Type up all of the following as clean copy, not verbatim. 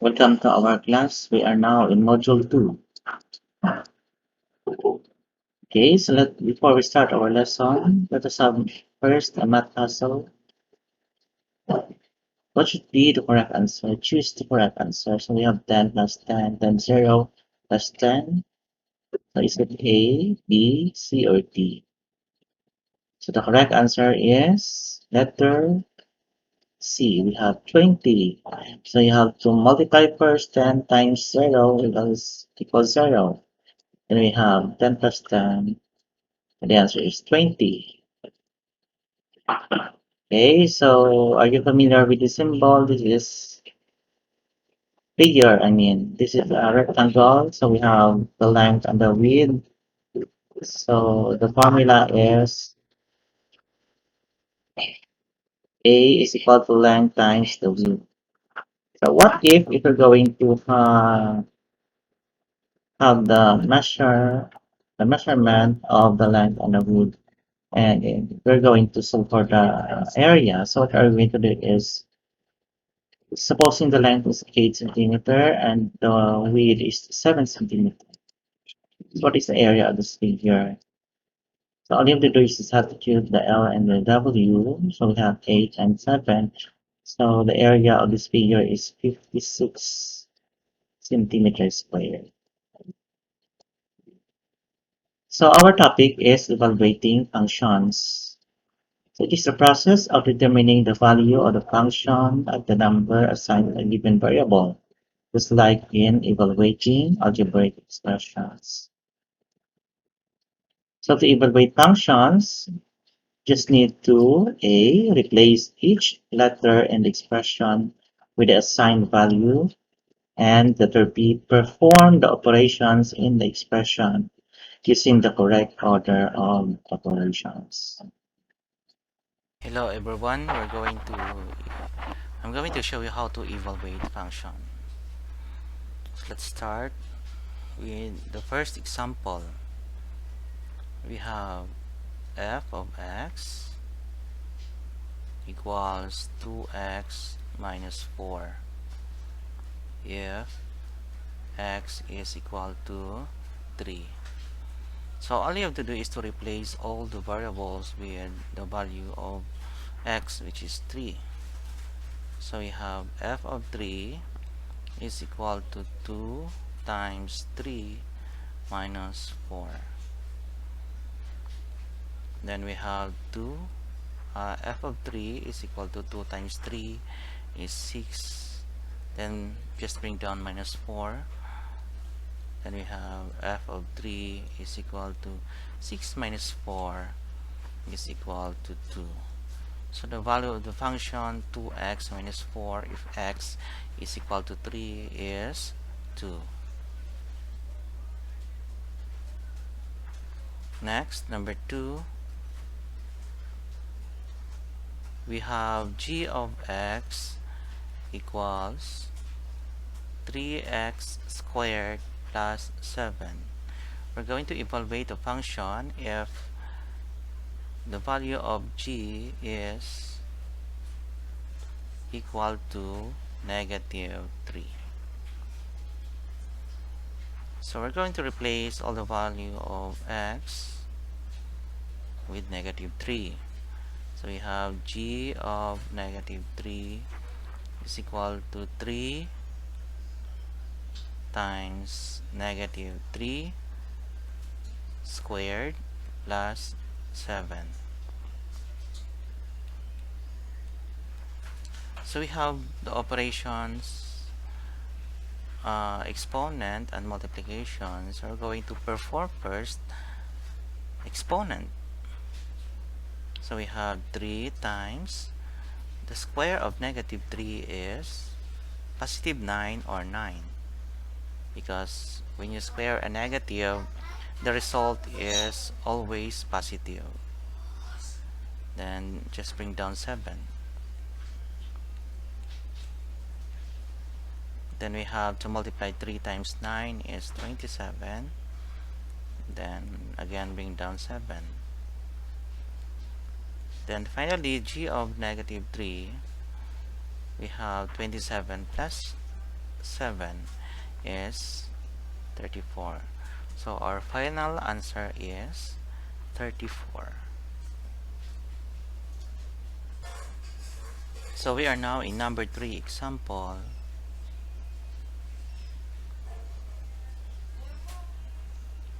Welcome to our class. We are now in module 2. Okay, so before we start our lesson, let us have first a math puzzle. What should be the correct answer? Choose the correct answer. So we have 10 plus 10, then 0 plus 10. So is it A, B, C, or D? So the correct answer is letter C. We have 20. So you have to multiply first 10 times 0 equals 0. Then we have 10 plus 10. And the answer is 20. Okay, so are you familiar with the symbol? This is figure, this is a rectangle, so we have the length and the width. So the formula is A is equal to length times the width. So what if we're going to have the measurement of the length and the width, and we're going to solve for the area. So what we're going to do is, supposing the length is 8 centimeter and the width is 7 centimeter. So what is the area of this figure? So all you have to do is substitute the L and the W. So we have 8 and 7. So the area of this figure is 56 centimeters squared. So our topic is evaluating functions. So it is the process of determining the value of the function of the number assigned to a given variable, just like in evaluating algebraic expressions. So to evaluate functions, just need to A. Replace each letter in the expression with the assigned value, and letter B. Perform the operations in the expression using the correct order of operations. Hello everyone, I'm going to show you how to evaluate function. So let's start with the first example. We have f of x equals 2x minus 4 if x is equal to 3. So all you have to do is to replace all the variables with the value of x, which is 3. So we have f of 3 is equal to 2 times 3 minus 4. Then we have 2. F of 3 is equal to 2 times 3 is 6. Then just bring down minus 4. Then we have f of 3 is equal to 6 minus 4 is equal to 2. So the value of the function 2x minus 4 if x is equal to 3 is 2. Next, number 2, we have g of x equals 3x squared plus 7. We're going to evaluate the function if the value of g is equal to negative 3. So we're going to replace all the value of x with negative 3. So we have g of negative 3 is equal to 3 times negative 3 squared plus 7. So we have the operations exponent and multiplication. So we're going to perform first exponent. So we have 3 times the square of negative 3 is positive 9 or 9, because when you square a negative, the result is always positive. Then just bring down 7. Then we have to multiply 3 times 9 is 27. Then again bring down 7. Then finally g of negative 3, we have 27 plus 7 is 34. So our final answer is 34. So we are now in number 3 example.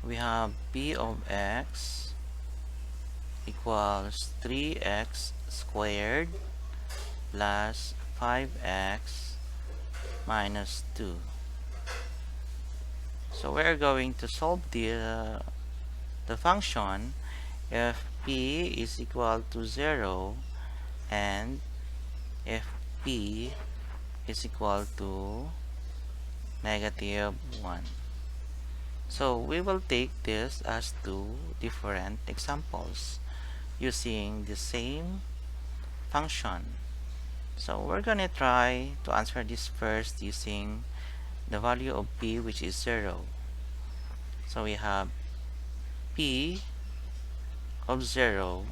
We have p of x equals 3x squared plus 5x minus 2. So we're going to solve the function if p is equal to 0 and if p is equal to negative 1. So we will take this as two different examples using the same function. So we're gonna try to answer this first using the value of p, which is 0. So we have p of 0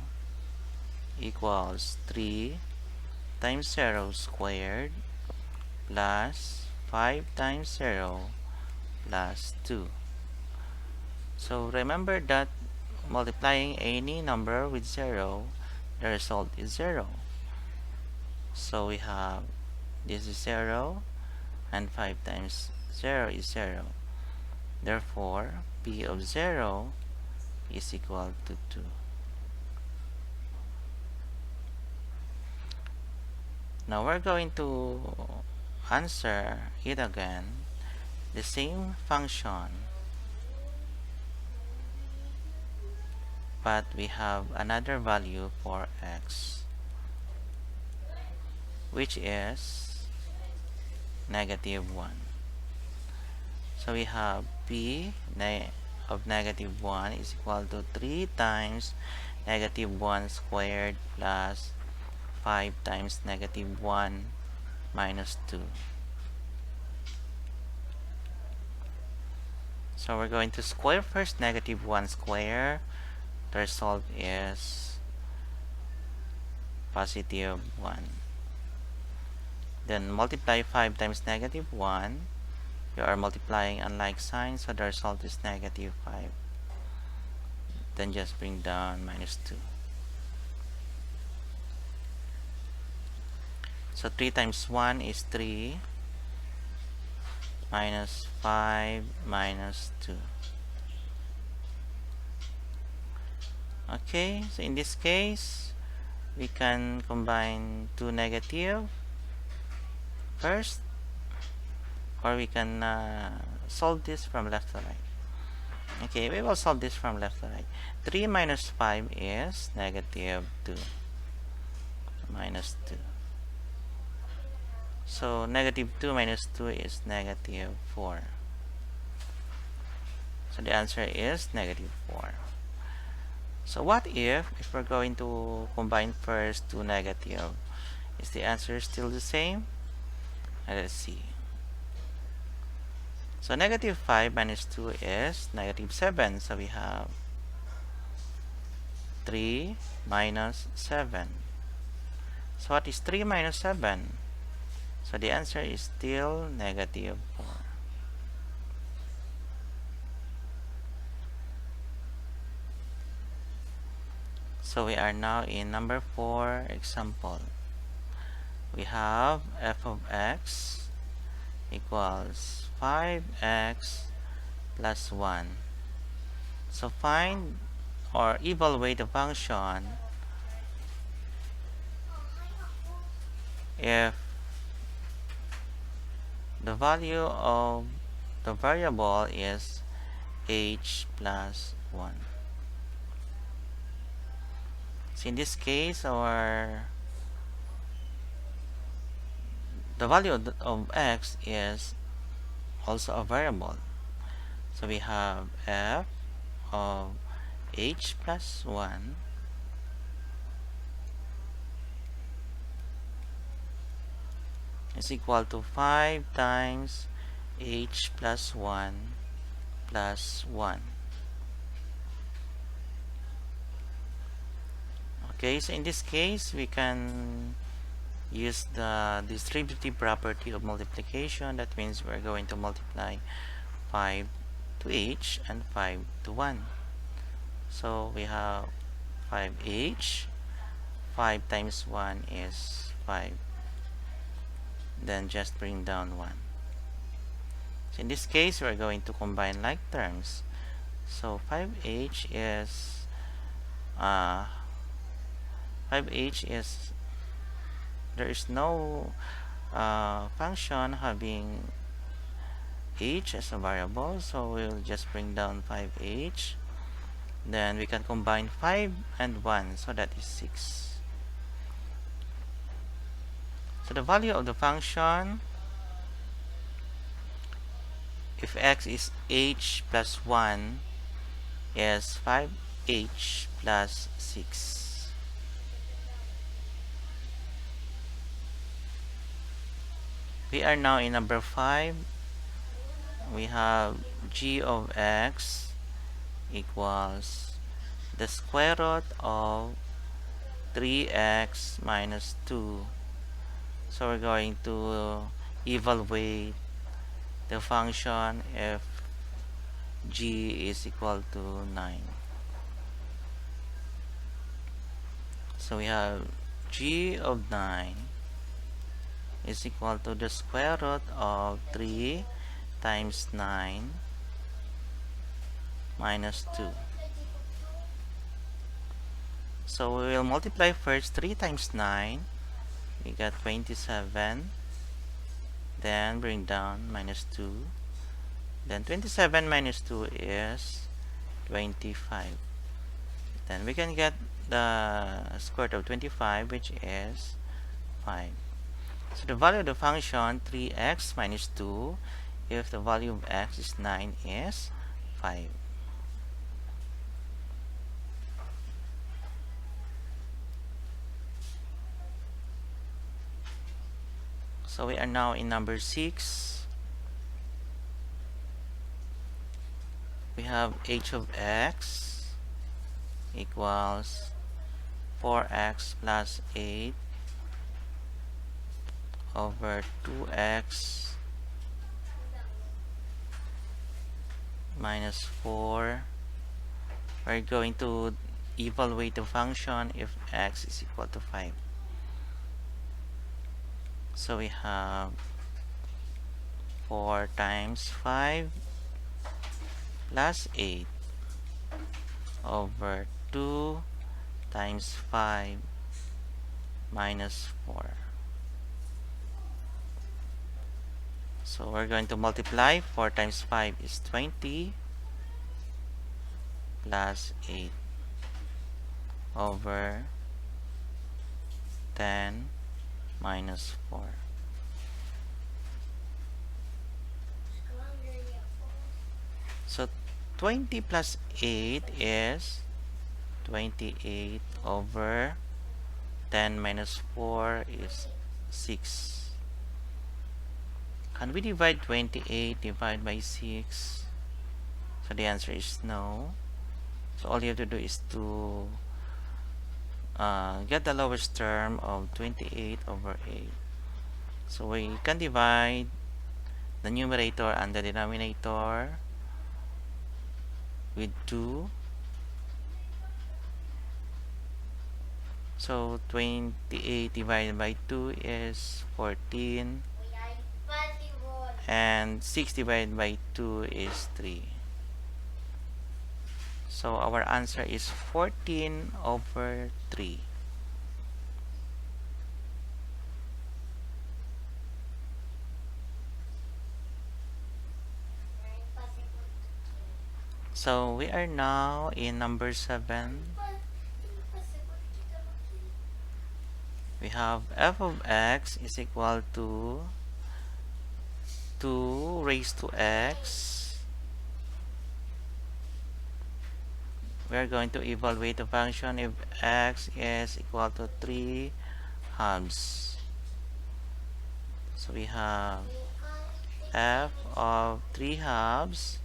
equals 3 times 0 squared plus 5 times 0 plus 2. So remember that multiplying any number with 0, the result is 0. So we have this is 0 and 5 times 0 is 0. Therefore, p of 0 is equal to 2. Now we're going to answer it again, the same function, but we have another value for x, which is negative 1. So we have p of negative 1 is equal to 3 times negative 1 squared plus 5 times negative 1 minus 2. So we're going to square first negative 1 square. The result is positive 1. Then multiply 5 times negative 1. You are multiplying unlike signs, so the result is negative 5. Then just bring down minus 2. So 3 times 1 is 3 minus 5 minus 2. Okay, so in this case, we can combine two negative first, or we can solve this from left to right. Okay, we will solve this from left to right. 3 minus 5 is negative 2 minus 2. So negative 2 minus 2 is negative 4. So the answer is negative 4. So what if we're going to combine first two negative? Is the answer still the same? Let's see. So negative 5 minus 2 is negative 7. So we have 3 minus 7. So what is 3 minus 7? So the answer is still negative 4. So we are now in number 4 example. We have f of x equals 5x plus 1. So find or evaluate the function if the value of the variable is h plus 1. So in this case, the value of x is also a variable. So we have f of h plus 1 is equal to 5 times h plus 1 plus 1. Okay, so in this case, we can use the distributive property of multiplication. That means we're going to multiply 5 to each and 5 to 1. So we have 5h. 5 times 1 is 5. Then just bring down 1. So in this case, we're going to combine like terms. So uh, 5h is, there is no function having h as a variable, so we'll just bring down 5h. Then we can combine 5 and 1, so that is 6. So the value of the function, if x is h plus 1, is 5h plus 6. We are now in number 5. We have g of x equals the square root of 3x minus 2. So we're going to evaluate the function if g is equal to 9. So we have g of 9 is equal to the square root of 3 times 9 minus 2. So we will multiply first 3 times 9. We got 27. Then bring down minus 2. Then 27 minus 2 is 25. Then we can get the square root of 25, which is 5. So the value of the function 3x minus 2, if the value of x is 9, is 5. So we are now in number 6. We have h of x equals 4x plus 8 over 2x minus 4. We're going to evaluate the function if x is equal to 5. So we have 4 times 5 plus 8 over 2 times 5 minus 4. So we're going to multiply. 4 times 5 is 20 plus 8 over 10 minus 4. So 20 plus 8 is 28 over 10 minus 4 is 6. Can we divide 28 divided by 6? So the answer is no. So all you have to do is to get the lowest term of 28 over 8. So we can divide the numerator and the denominator with 2. So 28 divided by 2 is 14. And 6 divided by 2 is 3. So our answer is 14 over 3. So we are now in number 7. We have f of x is equal to 2 raised to x. We are going to evaluate the function if x is equal to 3 halves. So we have f of 3 halves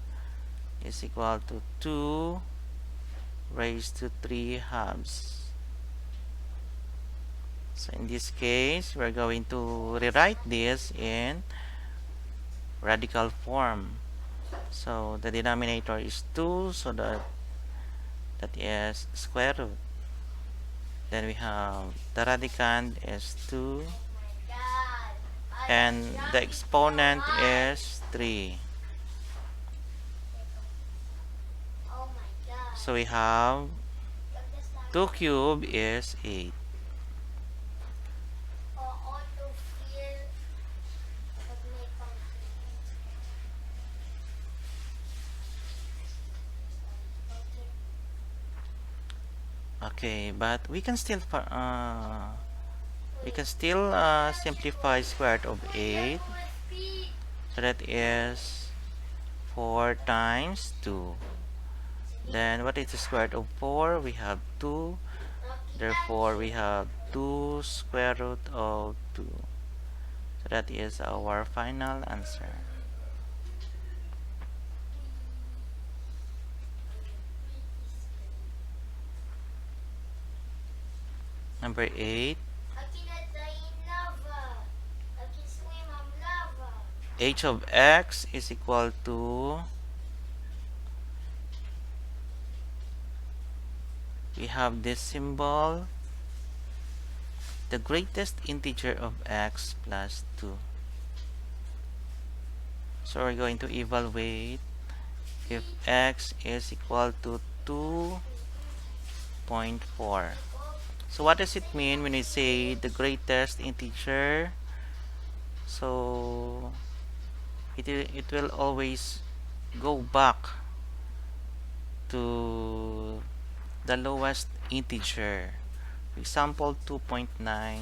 is equal to 2 raised to 3 halves. So in this case, we're going to rewrite this in radical form. So the denominator is 2, so that is square root. Then we have the radicand is 2 and the exponent is 3. So we have 2 cube is 8. Okay, but we can still simplify square root of 8. So that is 4 times 2. Then what is the square root of 4? We have 2. Therefore, we have 2 square root of 2. So that is our final answer. Number 8. H of x is equal to, we have this symbol, the greatest integer of x plus 2. So we're going to evaluate if x is equal to 2.4. So what does it mean when we say the greatest integer? So it will always go back to the lowest integer. For example, 2.9,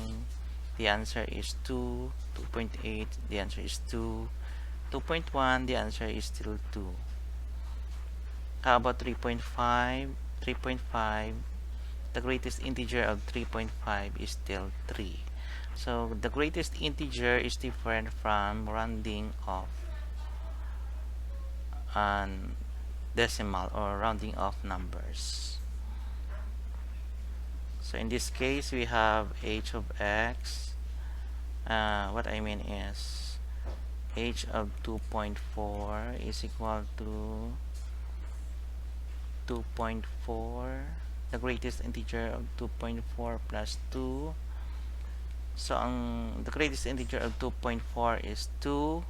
the answer is 2. 2.8, the answer is 2. 2.1, the answer is still 2. How about 3.5? 3.5, the greatest integer of 3.5 is still 3. So the greatest integer is different from rounding off an decimal or rounding off numbers. So in this case, we have h of x. What I mean is h of 2.4 is equal to 2.4, the greatest integer of 2.4 plus 2. So the greatest integer of 2.4 is 2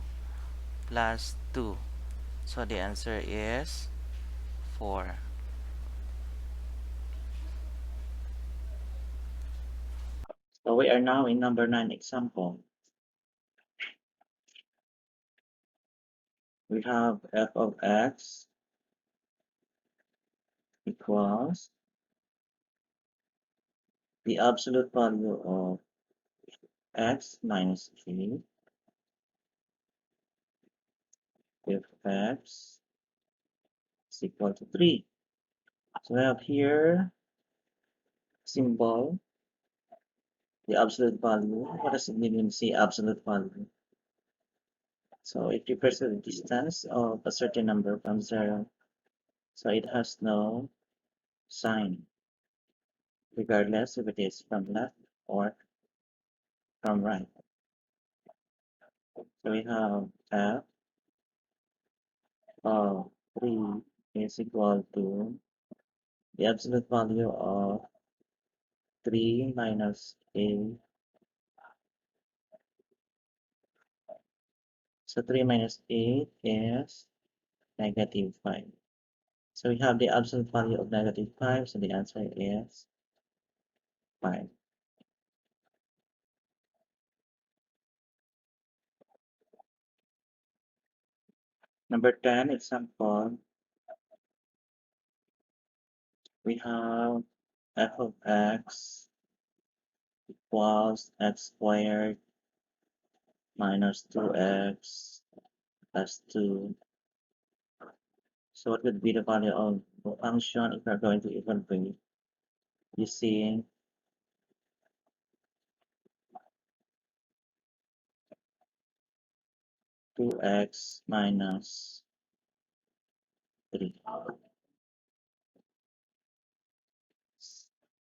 plus 2. So the answer is 4. So we are now in number 9 example. We have f of x equals the absolute value of x minus 3 if x is equal to 3. So we have here symbol, the absolute value. What does it mean when we say absolute value? So it refers to the distance of a certain number from 0. So it has no sign, regardless if it is from left or from right. So we have f of 3 is equal to the absolute value of 3 minus a. So 3 minus 8 is negative 5. So we have the absolute value of negative 5, so the answer is 5. Number 10 example, we have f of x equals x squared minus 2x plus 2. So what would be the value of the function if we're going to evaluate using two x minus 3.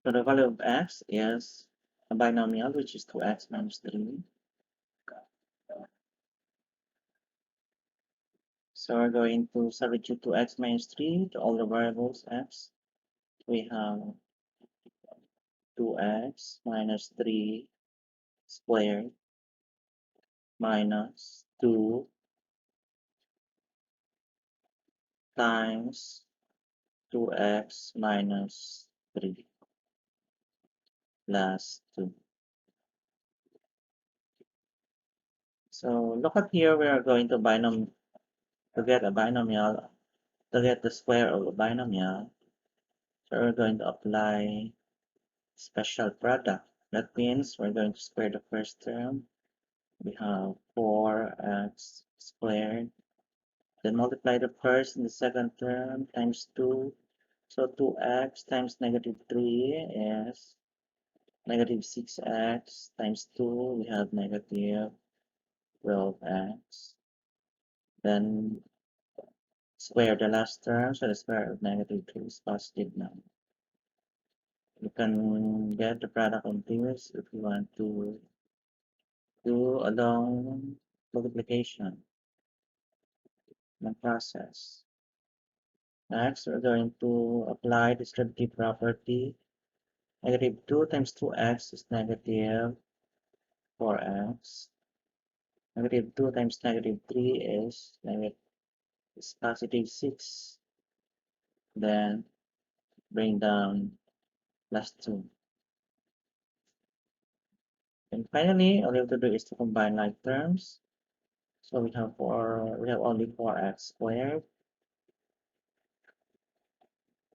So the value of x is a binomial, which is 2x minus 3. So we're going to substitute 2x minus 3 to all the variables x. We have 2x minus 3 squared minus 2 times 2x minus 3 plus 2. So look at here, we are going to to get a binomial, to get the square of a binomial. So we're going to apply special product. That means we're going to square the first term. We have 4x squared. Then multiply the first and the second term times 2. So 2x times negative 3 is negative 6x times 2. We have negative 12x. Then square the last term, so the square of negative 2 is positive now. You can get the product of this if you want to do a long multiplication process. Next, we're going to apply distributive property. Negative 2 times 2x is negative 4x. Negative 2 times negative 3 is positive 6. Then bring down plus 2. And finally, all you have to do is to combine like terms. So we have only 4x squared.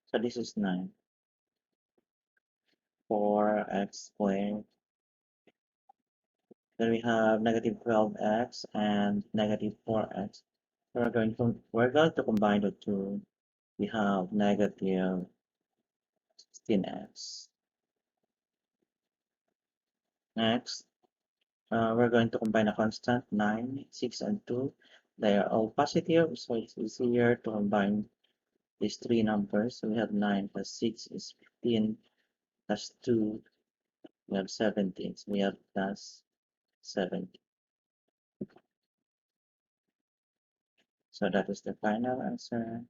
So this is 9. 4x squared. Then we have negative 12x and negative 4x. So we're going to combine the two. We have negative 16x. Next, we're going to combine a constant 9, 6, and 2. They are all positive, so it's easier to combine these three numbers. So we have 9 plus 6 is 15 plus 2. We have 17. So we have plus 17. So that is the final answer.